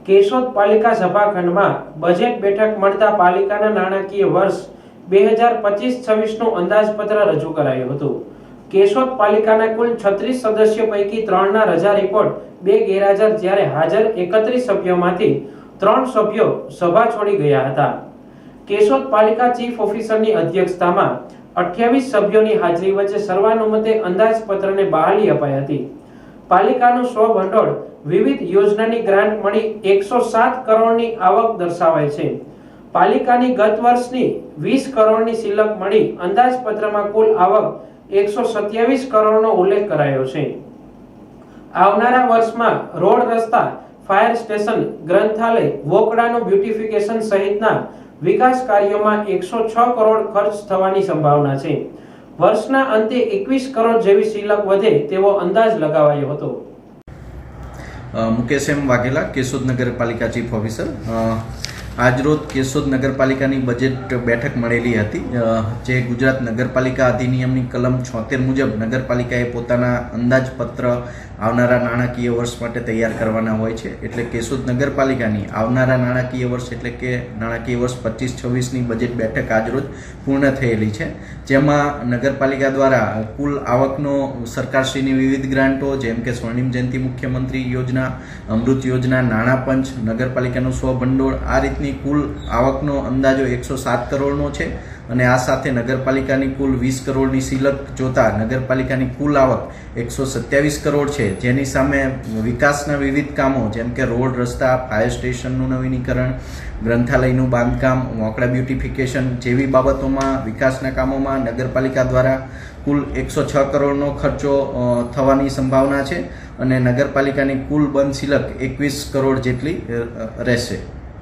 કેશોદ પાલિકા સભાખંડમાં બજેટ બેઠક મળતા પાલિકાના નાણાકીય વર્ષ 2025-26નું અંદાજપત્ર રજૂ કરાયું હતું। કેશોદ પાલિકાના કુલ 36 સદસ્યો પૈકી 3ના રજા રિપોર્ટ, 2 ગેરહાજર, જ્યારે હાજર 31 સભ્યોમાંથી 3 સભ્યો સભા છોડી ગયા હતા। કેશોદ પાલિકા ચીફ ઓફિસરની અધ્યક્ષતામાં 28 સભ્યોની હાજરી વચ્ચે સર્વાનુમતે અંદાજપત્રને બહાલી અપાઈ હતી। પાલિકાનું સ્વભંડોળ વિવિધ યોજનાની ગ્રાન્ટ મળી 107 કરોડની આવક દર્શાવાય છે। પાલિકાની ગત વર્ષની 20 કરોડની સિલક મળી અંદાજપત્રમાં કુલ આવક 127 કરોડનો ઉલ્લેખ કરાયો છે। આવનારા વર્ષમાં રોડ, રસ્તા, ફાયર સ્ટેશન, ગ્રંથાલય, વોકડાનું બ્યુટિફિકેશન સહિતના વિકાસ કાર્યોમાં 106 કરોડ ખર્ચ થવાની સંભાવના છે। વર્ષના અંતે 21 કરોડ જેવી સિલક વધે તેવો અંદાજ લગાવાયો હતો। મુકેશ એમ વાઘેલા, કેશોદ નગરપાલિકા ચીફ ઓફિસર। આજરોજ કેશોદ નગરપાલિકાની બજેટ બેઠક મળેલી હતી, જે ગુજરાત નગરપાલિકા અધિનિયમની કલમ 76 મુજબ નગરપાલિકાએ પોતાના અંદાજપત્ર આવનારા નાણાકીય વર્ષ માટે તૈયાર કરવાના હોય છે। એટલે કેશોદ નગરપાલિકાની આવનારા નાણાકીય વર્ષ એટલે કે નાણાકીય વર્ષ 25-26ની બજેટ બેઠક આજરોજ પૂર્ણ થયેલી છે, જેમાં નગરપાલિકા દ્વારા કુલ આવકનો સરકારશ્રીની વિવિધ ગ્રાન્ટો જેમ કે સ્વર્ણિમ જયંતિ મુખ્યમંત્રી યોજના, અમૃત યોજના, નાણાં પંચ, નગરપાલિકાનું સ્વભંડોળ, આ રીતની કુલ આવકનો અંદાજો 107 કરોડનો છે। અને આ સાથે નગરપાલિકાની કુલ 20 કરોડની સિલક જોતા નગરપાલિકાની કુલ આવક 127 કરોડ છે, જેની સામે વિકાસના વિવિધ કામો જેમ કે રોડ, રસ્તા, ફાયર સ્ટેશનનું નવીનીકરણ, ગ્રંથાલયનું બાંધકામ, મોકળા બ્યુટિફિકેશન જેવી બાબતોમાં વિકાસના કામોમાં નગરપાલિકા દ્વારા કુલ 106 કરોડનો ખર્ચો થવાની સંભાવના છે અને નગરપાલિકાની કુલ બંધ સિલક 21 કરોડ જેટલી રહેશે।